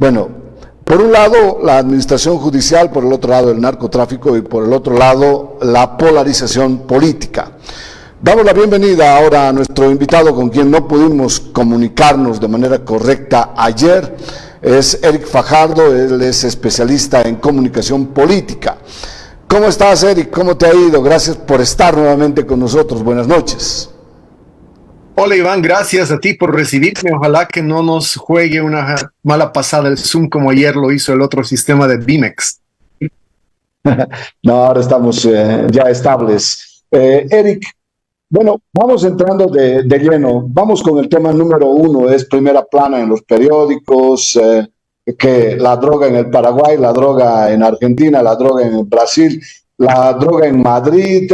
Bueno, por un lado la administración judicial, por el otro lado el narcotráfico y por el otro lado la polarización política. Damos la bienvenida ahora a nuestro invitado con quien no pudimos comunicarnos de manera correcta ayer. Es Eric Fajardo, él es especialista en comunicación política. ¿Cómo estás, Eric? ¿Cómo te ha ido? Gracias por estar nuevamente con nosotros. Buenas noches. Hola Iván, gracias a ti por recibirme. Ojalá que no nos juegue una mala pasada el Zoom como ayer lo hizo el otro sistema de Bimex. No, ahora estamos ya estables. Eric, bueno, vamos entrando de lleno. Vamos con el tema número uno, es primera plana en los periódicos, que la droga en el Paraguay, la droga en Argentina, la droga en Brasil, la droga en Madrid.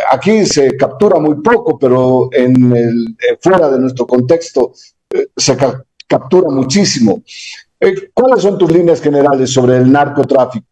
Aquí se captura muy poco, pero fuera de nuestro contexto se captura muchísimo. ¿Cuáles son tus líneas generales sobre el narcotráfico?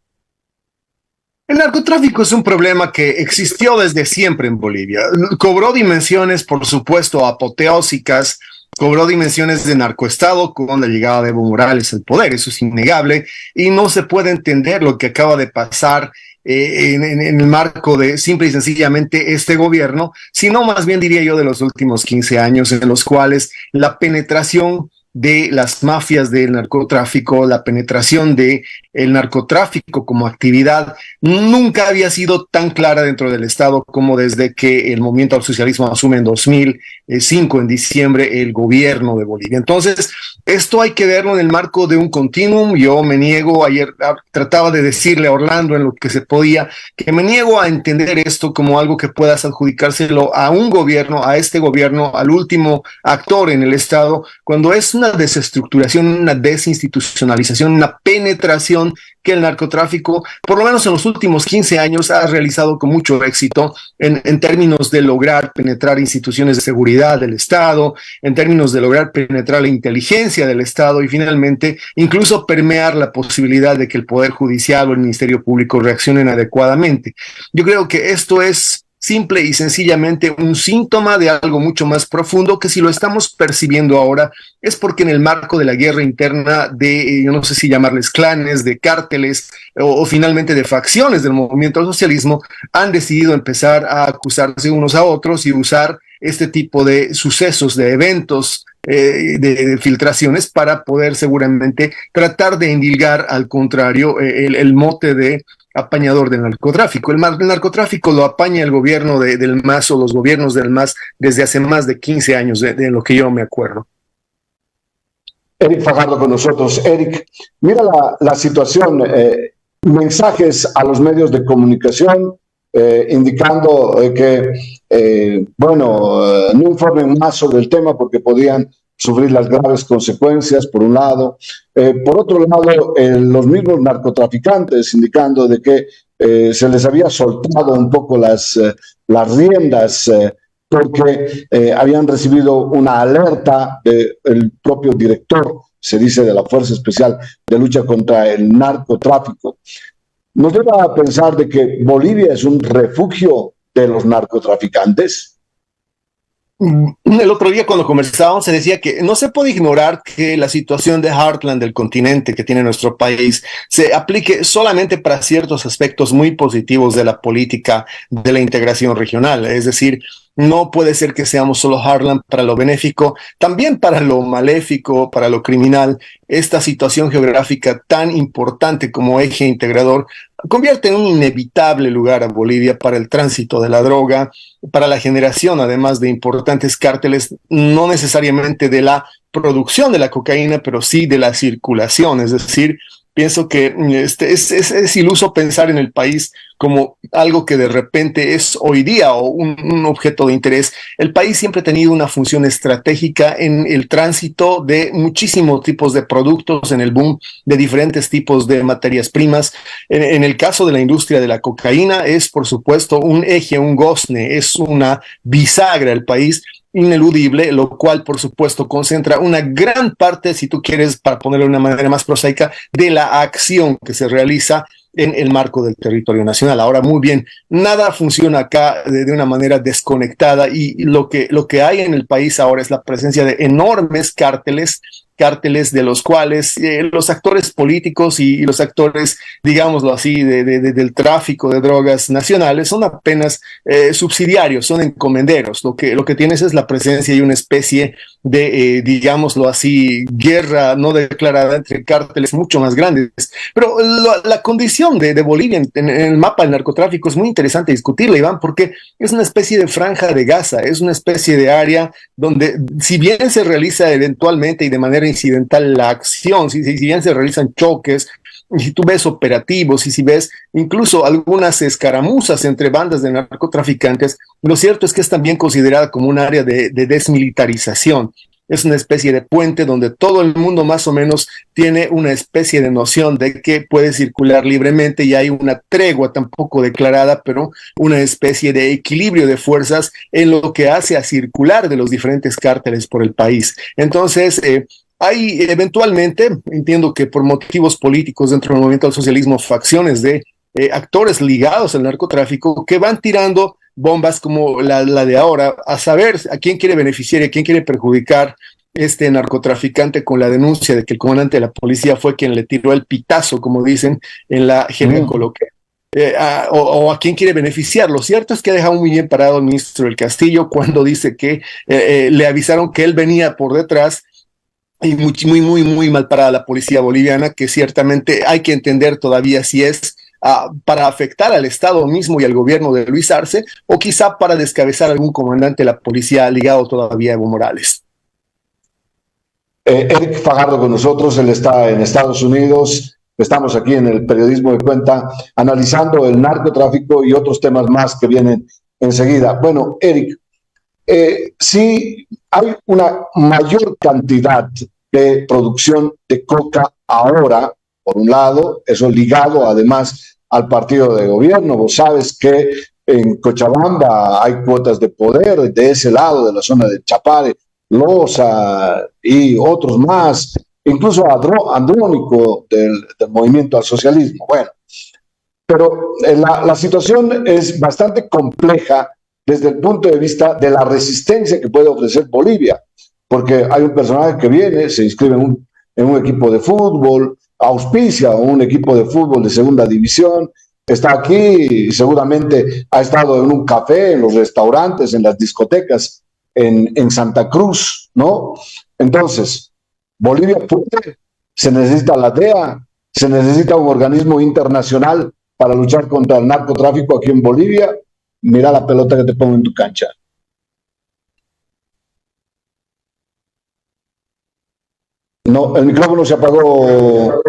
El narcotráfico es un problema que existió desde siempre en Bolivia. Cobró dimensiones, por supuesto, apoteósicas, cobró dimensiones de narcoestado con la llegada de Evo Morales al poder, eso es innegable, y no se puede entender lo que acaba de pasar en el marco de simple y sencillamente este gobierno, sino más bien diría yo de los últimos 15 años en los cuales la penetración de las mafias del narcotráfico, la penetración de el narcotráfico como actividad nunca había sido tan clara dentro del Estado como desde que el movimiento al socialismo asume en 2005, en diciembre, el gobierno de Bolivia. Entonces, esto hay que verlo en el marco de un continuum. Yo me niego, ayer trataba de decirle a Orlando en lo que se podía, que me niego a entender esto como algo que puedas adjudicárselo a un gobierno, a este gobierno, al último actor en el Estado, cuando es una desestructuración, una desinstitucionalización, una penetración que el narcotráfico, por lo menos en los últimos 15 años, ha realizado con mucho éxito en términos de lograr penetrar instituciones de seguridad del Estado, en términos de lograr penetrar la inteligencia del Estado y finalmente incluso permear la posibilidad de que el Poder Judicial o el Ministerio Público reaccionen adecuadamente. Yo creo que esto es simple y sencillamente un síntoma de algo mucho más profundo que si lo estamos percibiendo ahora es porque en el marco de la guerra interna de, yo no sé si llamarles clanes, de cárteles o finalmente de facciones del movimiento al socialismo, han decidido empezar a acusarse unos a otros y usar este tipo de sucesos, de eventos, de filtraciones para poder seguramente tratar de endilgar al contrario el mote de apañador del narcotráfico. El narcotráfico lo apaña el gobierno del MAS o los gobiernos del MAS desde hace más de 15 años, de lo que yo me acuerdo. Eric Fajardo con nosotros. Eric, mira la situación, mensajes a los medios de comunicación indicando no informen más sobre el tema porque podían sufrir las graves consecuencias, por un lado. Por otro lado, los mismos narcotraficantes indicando de que se les había soltado un poco las riendas porque habían recibido una alerta del propio director, se dice, de la Fuerza Especial de Lucha contra el Narcotráfico. Nos lleva a pensar de que Bolivia es un refugio de los narcotraficantes. El otro día cuando conversábamos se decía que no se puede ignorar que la situación de Heartland del continente que tiene nuestro país se aplique solamente para ciertos aspectos muy positivos de la política de la integración regional. Es decir, no puede ser que seamos solo Heartland para lo benéfico, también para lo maléfico, para lo criminal. Esta situación geográfica tan importante como eje integrador convierte en un inevitable lugar a Bolivia para el tránsito de la droga, para la generación además de importantes cárteles, no necesariamente de la producción de la cocaína, pero sí de la circulación. Es decir, pienso que es iluso pensar en el país como algo que de repente es hoy día o un objeto de interés. El país siempre ha tenido una función estratégica en el tránsito de muchísimos tipos de productos, en el boom de diferentes tipos de materias primas. En el caso de la industria de la cocaína es, por supuesto, un eje, un gozne, es una bisagra el país ineludible, lo cual por supuesto concentra una gran parte, si tú quieres, para ponerlo de una manera más prosaica, de la acción que se realiza en el marco del territorio nacional. Ahora, muy bien, nada funciona acá de una manera desconectada y lo que hay en el país ahora es la presencia de enormes cárteles cárteles de los cuales los actores políticos y los actores, digámoslo así, del tráfico de drogas nacionales son apenas subsidiarios, son encomenderos. Lo que tienes es la presencia y una especie de, digámoslo así, guerra no declarada entre cárteles mucho más grandes. Pero la condición de Bolivia en el mapa del narcotráfico es muy interesante discutirla, Iván, porque es una especie de franja de Gaza, es una especie de área donde, si bien se realiza eventualmente y de manera incidental la acción, si bien se realizan choques, y si tú ves operativos y si ves incluso algunas escaramuzas entre bandas de narcotraficantes, lo cierto es que es también considerada como un área de desmilitarización. Es una especie de puente donde todo el mundo más o menos tiene una especie de noción de que puede circular libremente y hay una tregua tampoco declarada, pero una especie de equilibrio de fuerzas en lo que hace a circular de los diferentes cárteles por el país. Entonces, hay eventualmente, entiendo que por motivos políticos dentro del movimiento del socialismo, facciones de actores ligados al narcotráfico que van tirando bombas como la de ahora, a saber a quién quiere beneficiar y a quién quiere perjudicar este narcotraficante con la denuncia de que el comandante de la policía fue quien le tiró el pitazo, como dicen en la jerga coloquial. O a quién quiere beneficiar. Lo cierto es que ha dejado muy bien parado el ministro del Castillo cuando dice que le avisaron que él venía por detrás. Y muy mal parada la policía boliviana, que ciertamente hay que entender todavía si es para afectar al Estado mismo y al gobierno de Luis Arce, o quizá para descabezar a algún comandante de la policía ligado todavía a Evo Morales. Eric Fajardo con nosotros, él está en Estados Unidos. Estamos aquí en el Periodismo de Cuenta analizando el narcotráfico y otros temas más que vienen enseguida. Bueno, Eric, sí hay una mayor cantidad de producción de coca ahora, por un lado, eso ligado además al partido de gobierno. Vos sabes que en Cochabamba hay cuotas de poder de ese lado, de la zona de Chapare, Loza y otros más, incluso Andrónico del movimiento al socialismo. Bueno, pero la situación es bastante compleja desde el punto de vista de la resistencia que puede ofrecer Bolivia, porque hay un personaje que viene, se inscribe en un equipo de fútbol, auspicia un equipo de fútbol de segunda división, está aquí y seguramente ha estado en un café, en los restaurantes, en las discotecas, en Santa Cruz, ¿no? Entonces, Bolivia puede, se necesita la DEA, se necesita un organismo internacional para luchar contra el narcotráfico aquí en Bolivia. Mira la pelota que te pongo en tu cancha. No, el micrófono se apagó.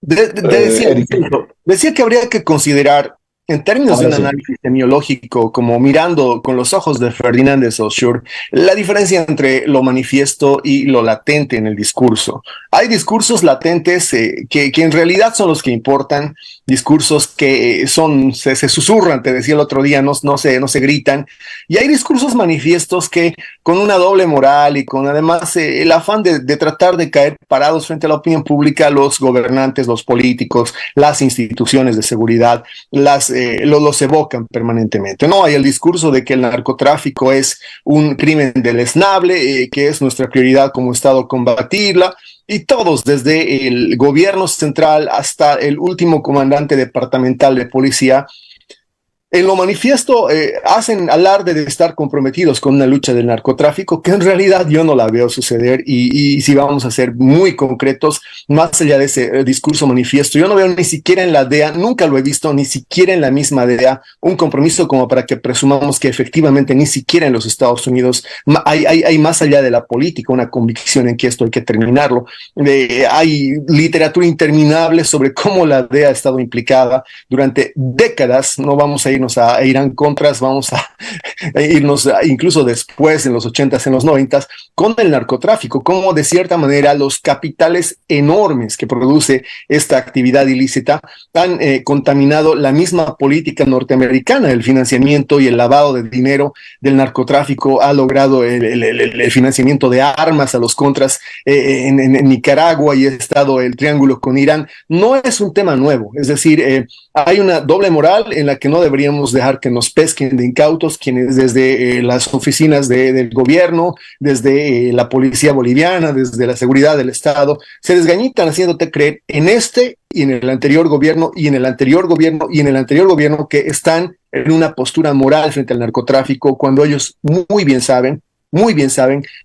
Decía que habría que considerar, en términos de un análisis semiológico, como mirando con los ojos de Ferdinand de Saussure, la diferencia entre lo manifiesto y lo latente en el discurso. Hay discursos latentes que en realidad son los que importan, discursos que se susurran, te decía el otro día, no se gritan, y hay discursos manifiestos que con una doble moral y con además el afán de tratar de caer parados frente a la opinión pública, los gobernantes, los políticos, las instituciones de seguridad, los evocan permanentemente. No hay el discurso de que el narcotráfico es un crimen deleznable, que es nuestra prioridad como Estado combatirla, y todos, desde el gobierno central hasta el último comandante departamental de policía, en lo manifiesto hacen alarde de estar comprometidos con una lucha del narcotráfico que en realidad yo no la veo suceder y si vamos a ser muy concretos, más allá de ese discurso manifiesto, yo no veo ni siquiera en la DEA, nunca lo he visto, ni siquiera en la misma DEA, un compromiso como para que presumamos que efectivamente ni siquiera en los Estados Unidos hay más allá de la política una convicción en que esto hay que terminarlo. Hay literatura interminable sobre cómo la DEA ha estado implicada durante décadas, no vamos a irnos a Irán-Contras, vamos a irnos incluso después, en los 80s, en los 90s, con el narcotráfico, como de cierta manera los capitales enormes que produce esta actividad ilícita han contaminado la misma política norteamericana. El financiamiento y el lavado de dinero del narcotráfico ha logrado el financiamiento de armas a los contras en Nicaragua, y ha estado el triángulo con Irán. No es un tema nuevo, es decir, hay una doble moral en la que no deberíamos deberíamos dejar que nos pesquen de incautos quienes desde las oficinas del gobierno, desde la policía boliviana, desde la seguridad del Estado, se desgañitan haciéndote creer en este y en el anterior gobierno y en el anterior gobierno y en el anterior gobierno que están en una postura moral frente al narcotráfico, cuando ellos muy bien saben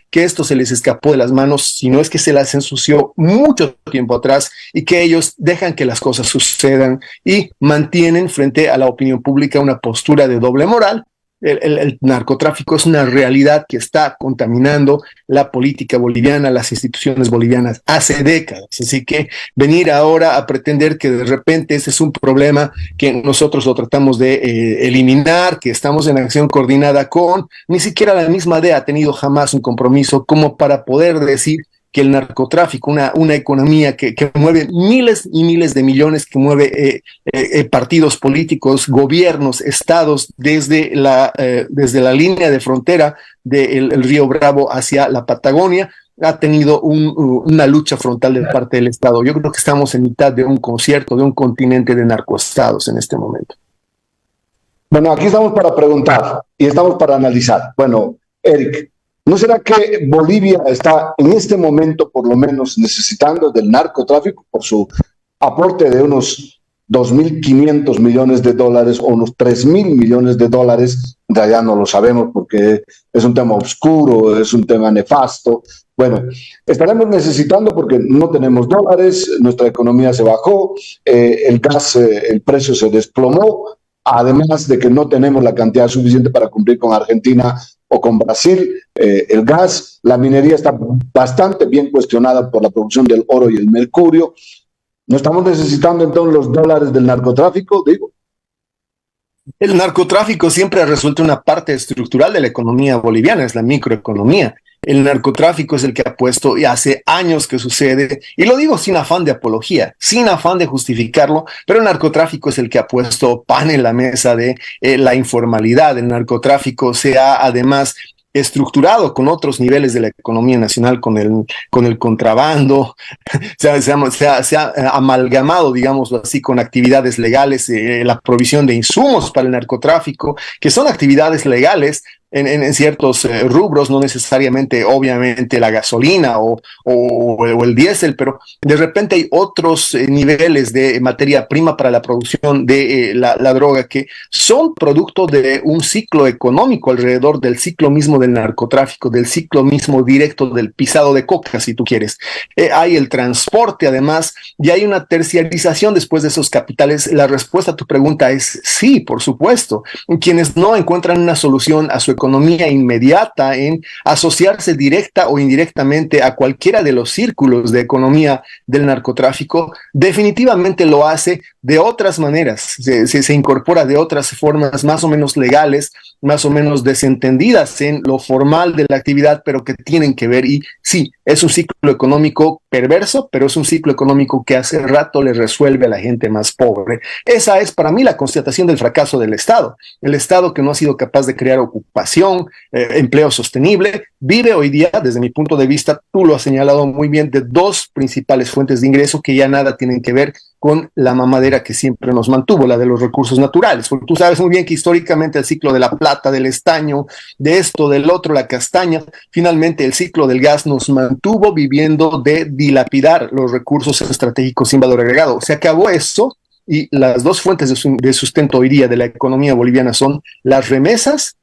que esto se les escapó de las manos, si no es que se las ensució mucho tiempo atrás, y que ellos dejan que las cosas sucedan y mantienen frente a la opinión pública una postura de doble moral. El narcotráfico es una realidad que está contaminando la política boliviana, las instituciones bolivianas hace décadas. Así que venir ahora a pretender que de repente ese es un problema que nosotros lo tratamos de eliminar, que estamos en acción coordinada con, ni siquiera la misma DEA ha tenido jamás un compromiso como para poder decir que el narcotráfico, una economía que mueve miles y miles de millones, que mueve partidos políticos, gobiernos, estados, desde la línea de frontera del río Bravo hacia la Patagonia, ha tenido una lucha frontal de parte del Estado. Yo creo que estamos en mitad de un concierto, de un continente de narcoestados en este momento. Bueno, aquí estamos para preguntar y estamos para analizar. Bueno, Eric, ¿no será que Bolivia está en este momento, por lo menos, necesitando del narcotráfico por su aporte de unos 2.500 millones de dólares o unos 3.000 millones de dólares? En realidad no lo sabemos porque es un tema oscuro, es un tema nefasto. Bueno, estaremos necesitando porque no tenemos dólares, nuestra economía se bajó, el gas, el precio se desplomó, además de que no tenemos la cantidad suficiente para cumplir con Argentina o con Brasil, el gas, la minería está bastante bien cuestionada por la producción del oro y el mercurio. ¿No estamos necesitando entonces los dólares del narcotráfico? Digo. El narcotráfico siempre resulta una parte estructural de la economía boliviana, es la microeconomía. El narcotráfico es el que ha puesto, y hace años que sucede, y lo digo sin afán de apología, sin afán de justificarlo, pero el narcotráfico es el que ha puesto pan en la mesa de la informalidad. El narcotráfico se ha además estructurado con otros niveles de la economía nacional, con el contrabando, se ha amalgamado, digámoslo así, con actividades legales, la provisión de insumos para el narcotráfico, que son actividades legales en ciertos rubros, no necesariamente, obviamente, la gasolina o el diésel, pero de repente hay otros niveles de materia prima para la producción de la droga que son producto de un ciclo económico alrededor del ciclo mismo del narcotráfico, del ciclo mismo directo del pisado de coca, si tú quieres. Hay el transporte, además, y hay una terciarización después de esos capitales. La respuesta a tu pregunta es sí, por supuesto. Quienes no encuentran una solución a su economía inmediata en asociarse directa o indirectamente a cualquiera de los círculos de economía del narcotráfico, definitivamente lo hace de otras maneras, se incorpora de otras formas más o menos legales, más o menos desentendidas en lo formal de la actividad, pero que tienen que ver, y sí, es un ciclo económico perverso, pero es un ciclo económico que hace rato le resuelve a la gente más pobre. Esa es para mí la constatación del fracaso del Estado. El Estado que no ha sido capaz de crear ocupación, empleo sostenible, vive hoy día, desde mi punto de vista, tú lo has señalado muy bien, de dos principales fuentes de ingreso que ya nada tienen que ver con la mamadera que siempre nos mantuvo, la de los recursos naturales, porque tú sabes muy bien que históricamente el ciclo de la plata, del estaño, de esto, del otro, la castaña, finalmente el ciclo del gas nos mantuvo viviendo de dilapidar los recursos estratégicos sin valor agregado. Se acabó eso y las dos fuentes de sustento hoy día de la economía boliviana son las remesas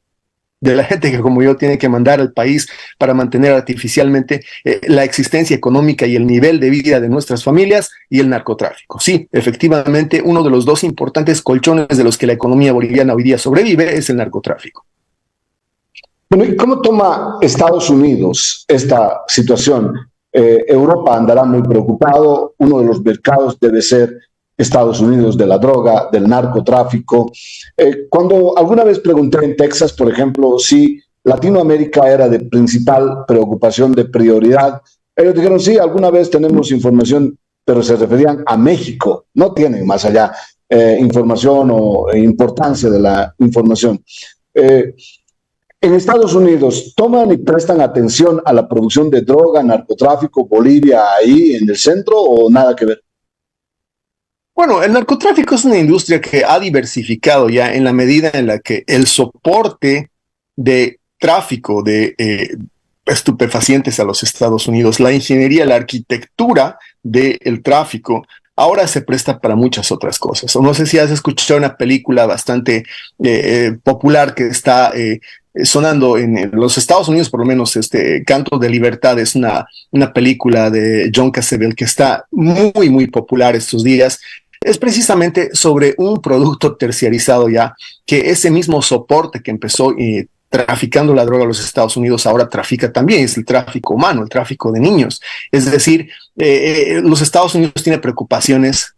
de la gente que como yo tiene que mandar al país para mantener artificialmente la existencia económica y el nivel de vida de nuestras familias, y el narcotráfico. Sí, efectivamente, uno de los dos importantes colchones de los que la economía boliviana hoy día sobrevive es el narcotráfico. Bueno, ¿y cómo toma Estados Unidos esta situación? Europa andará muy preocupado, uno de los mercados debe ser Estados Unidos de la droga, del narcotráfico. Cuando alguna vez pregunté en Texas, por ejemplo, si Latinoamérica era de principal preocupación, de prioridad, ellos dijeron, sí, alguna vez tenemos información, pero se referían a México, no tienen más allá información o importancia de la información. En Estados Unidos, ¿toman y prestan atención a la producción de droga, narcotráfico, Bolivia ahí en el centro, o nada que ver? Bueno, el narcotráfico es una industria que ha diversificado ya en la medida en la que el soporte de tráfico de estupefacientes a los Estados Unidos, la ingeniería, la arquitectura del tráfico, ahora se presta para muchas otras cosas. O no sé si has escuchado una película bastante popular que está sonando en los Estados Unidos, por lo menos, Canto de Libertad es una película de John Cassavetes que está muy, muy popular estos días. Es precisamente sobre un producto terciarizado ya, que ese mismo soporte que empezó traficando la droga a los Estados Unidos ahora trafica también, es el tráfico humano, el tráfico de niños. Es decir, los Estados Unidos tienen preocupaciones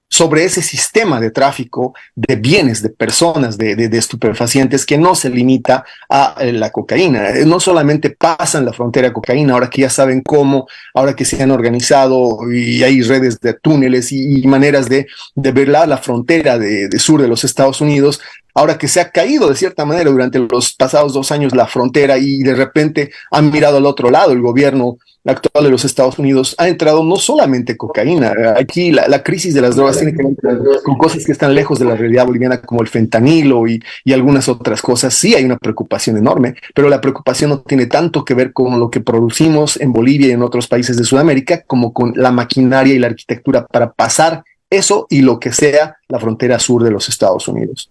sobre ese sistema de tráfico de bienes, de personas, de estupefacientes, que no se limita a la cocaína. No solamente pasan la frontera cocaína, ahora que ya saben cómo, ahora que se han organizado y hay redes de túneles y maneras de ver la frontera de sur de los Estados Unidos, ahora que se ha caído de cierta manera durante los pasados 2 años la frontera y de repente han mirado al otro lado, el gobierno actual de los Estados Unidos ha entrado no solamente cocaína, aquí la crisis de las drogas tiene que ver con cosas que están lejos de la realidad boliviana como el fentanilo y algunas otras cosas. Sí hay una preocupación enorme, pero la preocupación no tiene tanto que ver con lo que producimos en Bolivia y en otros países de Sudamérica como con la maquinaria y la arquitectura para pasar eso y lo que sea la frontera sur de los Estados Unidos.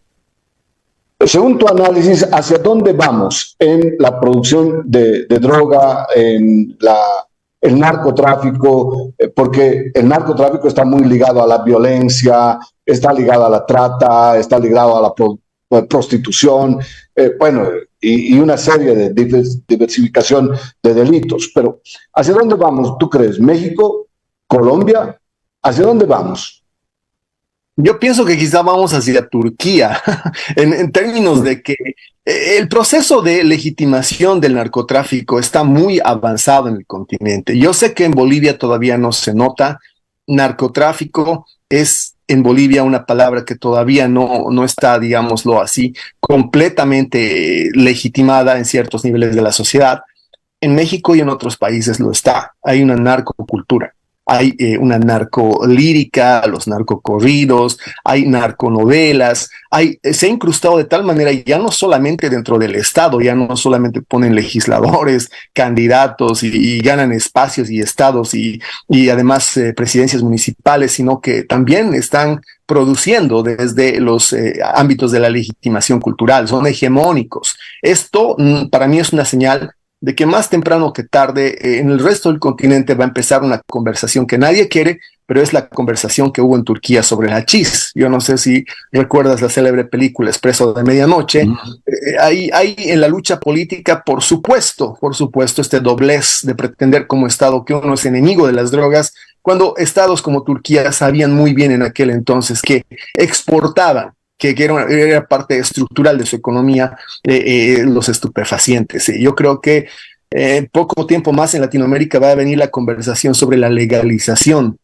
Según tu análisis, ¿hacia dónde vamos en la producción de droga, en el narcotráfico? Porque el narcotráfico está muy ligado a la violencia, está ligado a la trata, está ligado a la prostitución, bueno, y una serie de diversificación de delitos. Pero ¿hacia dónde vamos, tú crees? ¿México? ¿Colombia? ¿Hacia dónde vamos? Yo pienso que quizá vamos hacia Turquía, en términos de que el proceso de legitimación del narcotráfico está muy avanzado en el continente. Yo sé que en Bolivia todavía no se nota. Narcotráfico es en Bolivia una palabra que todavía no está, digámoslo así, completamente legitimada en ciertos niveles de la sociedad. En México y en otros países lo está. Hay una narcocultura. Hay una narcolírica, los narcocorridos, hay narconovelas, se ha incrustado de tal manera, ya no solamente dentro del Estado, ya no solamente ponen legisladores, candidatos y ganan espacios y estados y además presidencias municipales, sino que también están produciendo desde los ámbitos de la legitimación cultural, son hegemónicos. Esto para mí es una señal de que más temprano que tarde en el resto del continente va a empezar una conversación que nadie quiere, pero es la conversación que hubo en Turquía sobre el hachís. Yo no sé si recuerdas la célebre película Expreso de Medianoche. Hay en la lucha política, por supuesto, este doblez de pretender como Estado que uno es enemigo de las drogas, cuando estados como Turquía sabían muy bien en aquel entonces que exportaban, que era parte estructural de su economía, los estupefacientes. Yo creo que poco tiempo más en Latinoamérica va a venir la conversación sobre la legalización,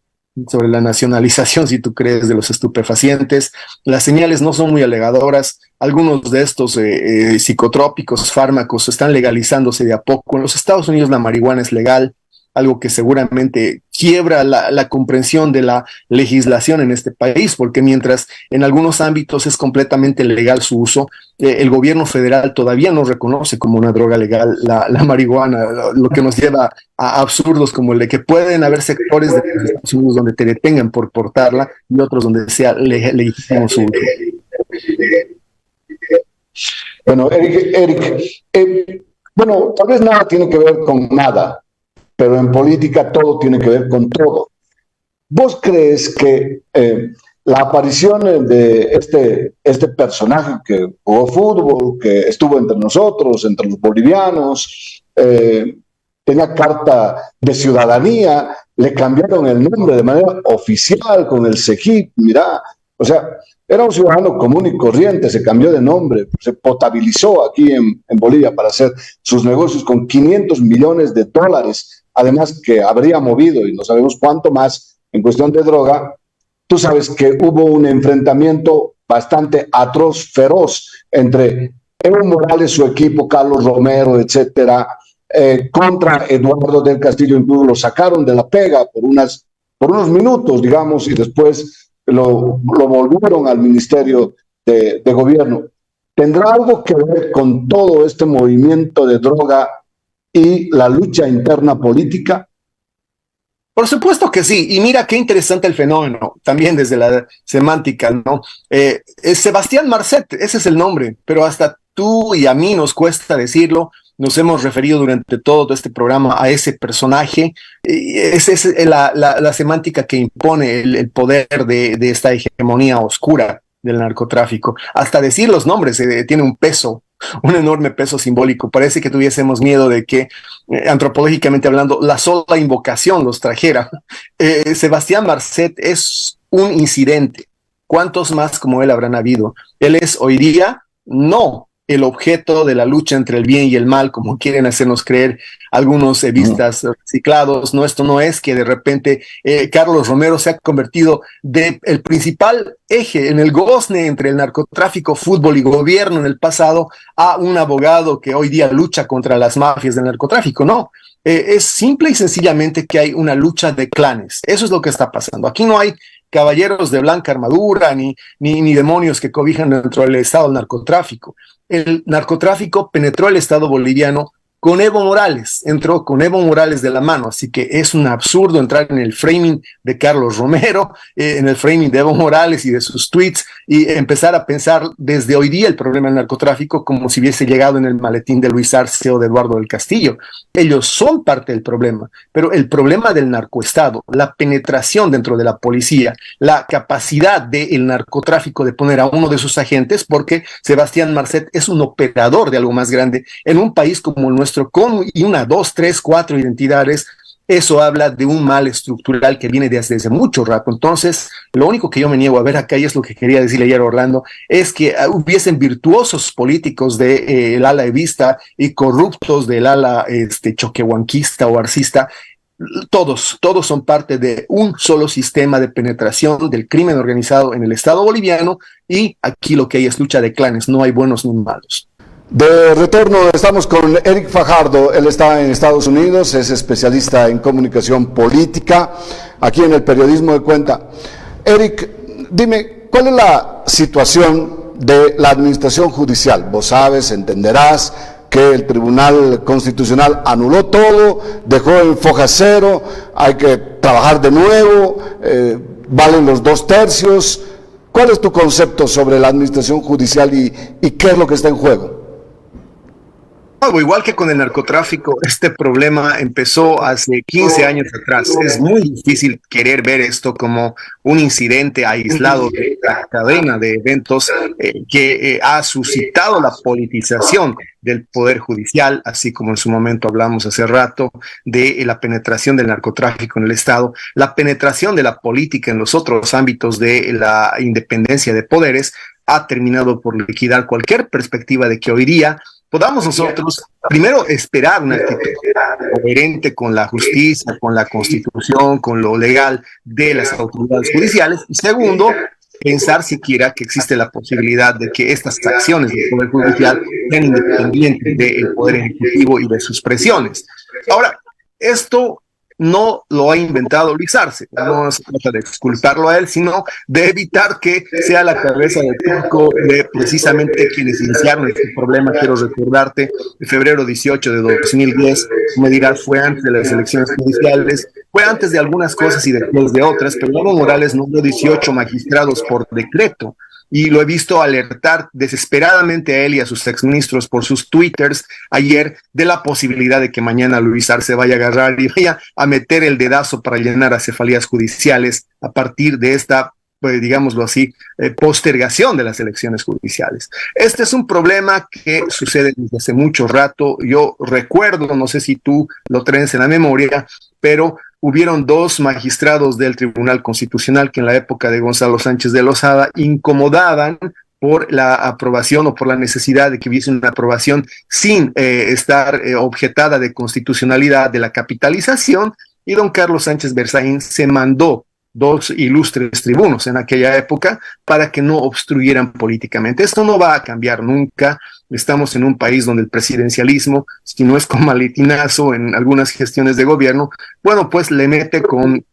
sobre la nacionalización, si tú crees, de los estupefacientes. Las señales no son muy alegadoras. Algunos de estos psicotrópicos, fármacos, están legalizándose de a poco. En los Estados Unidos la marihuana es legal, algo que seguramente quiebra la comprensión de la legislación en este país, porque mientras en algunos ámbitos es completamente legal su uso, el gobierno federal todavía no reconoce como una droga legal la marihuana, lo que nos lleva a absurdos como el de que pueden haber sectores de los Estados Unidos donde te detengan por portarla y otros donde sea legítimo su uso. Bueno, Eric, bueno, tal vez nada tiene que ver con nada, pero en política todo tiene que ver con todo. ¿Vos crees que la aparición de este personaje que jugó fútbol, que estuvo entre nosotros, entre los bolivianos, tenía carta de ciudadanía, le cambiaron el nombre de manera oficial con el CEGIP, mira, o sea, era un ciudadano común y corriente, se cambió de nombre, se potabilizó aquí en Bolivia para hacer sus negocios con $500 millones, además que habría movido, y no sabemos cuánto más, en cuestión de droga. Tú sabes que hubo un enfrentamiento bastante atroz, feroz, entre Evo Morales, su equipo, Carlos Romero, etcétera, contra Eduardo del Castillo. Incluso lo sacaron de la pega por unos minutos, digamos, y después lo volvieron al Ministerio de Gobierno. ¿Tendrá algo que ver con todo este movimiento de droga y la lucha interna política? Por supuesto que sí, y mira qué interesante el fenómeno, también desde la semántica, ¿no? Es Sebastián Marcet, ese es el nombre, pero hasta tú y a mí nos cuesta decirlo, nos hemos referido durante todo este programa a ese personaje, esa es la semántica que impone el poder de esta hegemonía oscura del narcotráfico. Hasta decir los nombres tiene un peso, un enorme peso simbólico. Parece que tuviésemos miedo de que, antropológicamente hablando, la sola invocación los trajera. Sebastián Marcet es un incidente. ¿Cuántos más como él habrán habido? Él es hoy día no el objeto de la lucha entre el bien y el mal, como quieren hacernos creer algunos evistas reciclados. No, esto no es que de repente Carlos Romero se ha convertido el principal eje en el gozne entre el narcotráfico, fútbol y gobierno en el pasado a un abogado que hoy día lucha contra las mafias del narcotráfico. No, es simple y sencillamente que hay una lucha de clanes. Eso es lo que está pasando. Aquí no hay caballeros de blanca armadura ni demonios que cobijan dentro del Estado del narcotráfico. El narcotráfico penetró el Estado boliviano con Evo Morales, entró con Evo Morales de la mano, así que es un absurdo entrar en el framing de Carlos Romero, en el framing de Evo Morales y de sus tweets, y empezar a pensar desde hoy día el problema del narcotráfico como si hubiese llegado en el maletín de Luis Arce o de Eduardo del Castillo. Ellos son parte del problema, pero el problema del narcoestado, la penetración dentro de la policía, la capacidad del narcotráfico de poner a uno de sus agentes, porque Sebastián Marcet es un operador de algo más grande en un país como el nuestro, con una, dos, tres, cuatro identidades. Eso habla de un mal estructural que viene desde hace mucho rato. Entonces, lo único que yo me niego a ver acá, y es lo que quería decirle ayer a Orlando, es que hubiesen virtuosos políticos del ala evista y corruptos del ala choquehuanquista o arcista. Todos son parte de un solo sistema de penetración del crimen organizado en el Estado boliviano, y aquí lo que hay es lucha de clanes, no hay buenos ni malos. De retorno estamos con Eric Fajardo. Él está en Estados Unidos, es especialista en comunicación política, aquí en el Periodismo de Cuenta. Eric, dime, ¿cuál es la situación de la administración judicial? Vos sabes, entenderás que el Tribunal Constitucional anuló todo, dejó en foja cero, hay que trabajar de nuevo, valen los 2/3. ¿Cuál es tu concepto sobre la administración judicial y qué es lo que está en juego? Igual que con el narcotráfico, este problema empezó hace 15 años atrás. Es muy difícil querer ver esto como un incidente aislado de la cadena de eventos que ha suscitado la politización del Poder Judicial, así como en su momento hablamos hace rato de la penetración del narcotráfico en el Estado, la penetración de la política en los otros ámbitos de la independencia de poderes, ha terminado por liquidar cualquier perspectiva de que hoy día podamos nosotros, primero, esperar una actitud coherente con la justicia, con la Constitución, con lo legal de las autoridades judiciales, y segundo, pensar siquiera que existe la posibilidad de que estas acciones del Poder Judicial sean independientes del Poder Ejecutivo y de sus presiones. Ahora, esto no lo ha inventado Luis Arce, no se trata de exculparlo a él, sino de evitar que sea la cabeza del turco de precisamente quienes iniciaron este problema. Quiero recordarte, en febrero 18 de 2010, me dirás, fue antes de las elecciones judiciales, fue antes de algunas cosas y después de otras, pero Evo Morales nombró 18 magistrados por decreto, y lo he visto alertar desesperadamente a él y a sus exministros por sus twitters ayer de la posibilidad de que mañana Luis Arce vaya a agarrar y vaya a meter el dedazo para llenar a cefalías judiciales a partir de esta, pues, digámoslo así, postergación de las elecciones judiciales. Este es un problema que sucede desde hace mucho rato. Yo recuerdo, no sé si tú lo traes en la memoria, pero hubieron 2 magistrados del Tribunal Constitucional que en la época de Gonzalo Sánchez de Lozada incomodaban por la aprobación o por la necesidad de que hubiese una aprobación sin estar objetada de constitucionalidad de la capitalización, y don Carlos Sánchez Berzaín se mandó 2 ilustres tribunos en aquella época para que no obstruyeran políticamente. Esto no va a cambiar nunca. estamos en un país donde el presidencialismo, si no es con maletinazo en algunas gestiones de gobierno, bueno, pues le mete con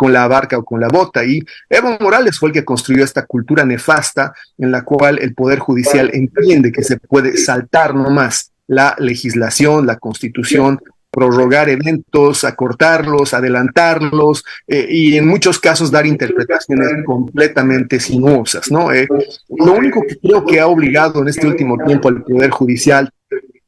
la barca o con la bota. Y Evo Morales fue el que construyó esta cultura nefasta en la cual el Poder Judicial entiende que se puede saltar nomás la legislación, la constitución, prorrogar eventos, acortarlos, adelantarlos y en muchos casos dar interpretaciones completamente sinuosas, ¿no? Lo único que creo que ha obligado en este último tiempo al Poder Judicial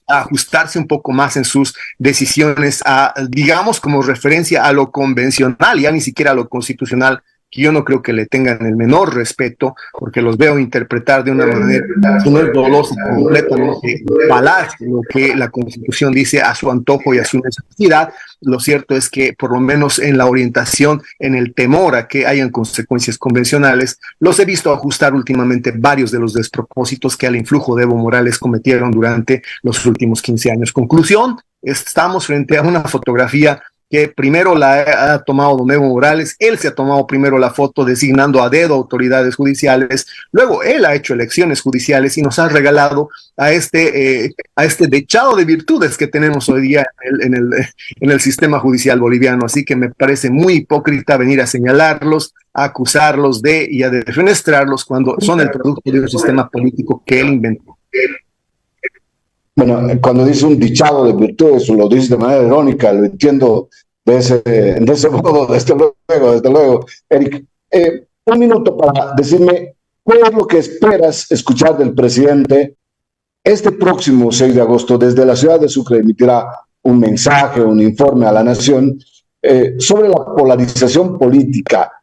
a ajustarse un poco más en sus decisiones, a, digamos, como referencia a lo convencional, ya ni siquiera a lo constitucional, que yo no creo que le tengan el menor respeto, porque los veo interpretar de una manera que no es dolosa, completamente falaz, lo que la Constitución dice a su antojo y a su necesidad. Lo cierto es que, por lo menos en la orientación, en el temor a que hayan consecuencias convencionales, los he visto ajustar últimamente varios de los despropósitos que al influjo de Evo Morales cometieron durante los últimos 15 años. Conclusión, estamos frente a una fotografía que primero la ha tomado don Evo Morales, él se ha tomado primero la foto designando a dedo autoridades judiciales, luego él ha hecho elecciones judiciales y nos ha regalado a este dechado de virtudes que tenemos hoy día en el sistema judicial boliviano. Así que me parece muy hipócrita venir a señalarlos, a acusarlos de y a defenestrarlos cuando son el producto de un sistema político que él inventó. Bueno, cuando dice un dichado de virtudes, lo dice de manera irónica, lo entiendo de ese modo, desde luego. Eric, un minuto para decirme cuál es lo que esperas escuchar del presidente este próximo 6 de agosto. Desde la ciudad de Sucre emitirá un mensaje, un informe a la nación sobre la polarización política.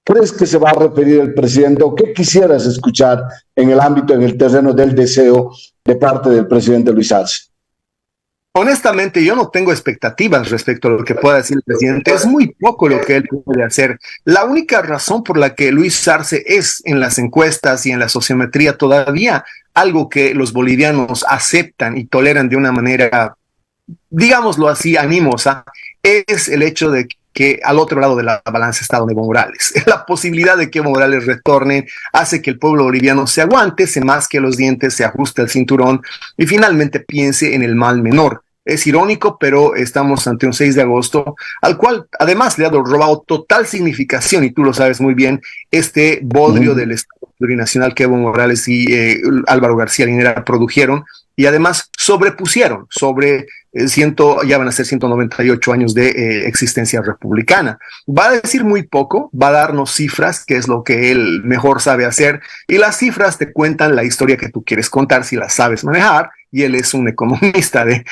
¿Crees que se va a referir el presidente o qué quisieras escuchar en el ámbito, en el terreno del deseo de parte del presidente Luis Arce? Honestamente, yo no tengo expectativas respecto a lo que pueda decir el presidente. Es muy poco lo que él puede hacer. La única razón por la que Luis Arce es en las encuestas y en la sociometría todavía algo que los bolivianos aceptan y toleran de una manera, digámoslo así, animosa, es el hecho de que al otro lado de la balanza está don Evo Morales. La posibilidad de que Evo Morales retorne hace que el pueblo boliviano se aguante, se masque los dientes, se ajuste el cinturón y finalmente piense en el mal menor. Es irónico, pero estamos ante un 6 de agosto, al cual además le ha robado total significación, y tú lo sabes muy bien, este bodrio del Estado plurinacional que Evo Morales y Álvaro García Linera produjeron, y además sobrepusieron sobre ya van a ser 198 años de existencia republicana. Va a decir muy poco, va a darnos cifras, que es lo que él mejor sabe hacer, y las cifras te cuentan la historia que tú quieres contar si las sabes manejar, y él es un economista de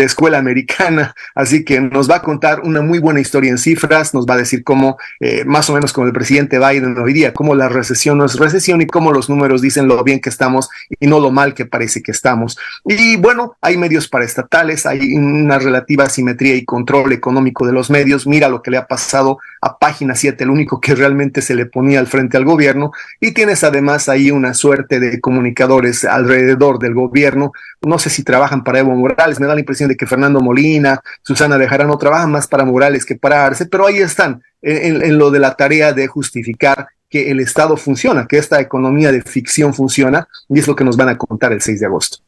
escuela americana, así que nos va a contar una muy buena historia en cifras, nos va a decir cómo, más o menos como el presidente Biden hoy día, cómo la recesión no es recesión y cómo los números dicen lo bien que estamos y no lo mal que parece que estamos. Y bueno, hay medios paraestatales, hay una relativa simetría y control económico de los medios. Mira lo que le ha pasado a Página 7, el único que realmente se le ponía al frente al gobierno, y tienes además ahí una suerte de comunicadores alrededor del gobierno. No sé si trabajan para Evo Morales, me da la impresión de que Fernando Molina, Susana Bejarano trabajan más para Morales que para Arce, pero ahí están en lo de la tarea de justificar que el Estado funciona, que esta economía de ficción funciona, y es lo que nos van a contar el 6 de agosto.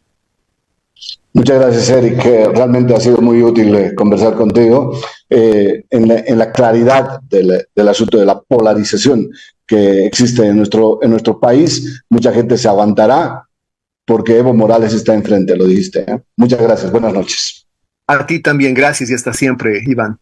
Muchas gracias, Eric. Realmente ha sido muy útil conversar contigo en la claridad del asunto de la polarización que existe en nuestro país. Mucha gente se aguantará porque Evo Morales está enfrente, lo dijiste. Muchas gracias, buenas noches. A ti también, gracias y hasta siempre, Iván.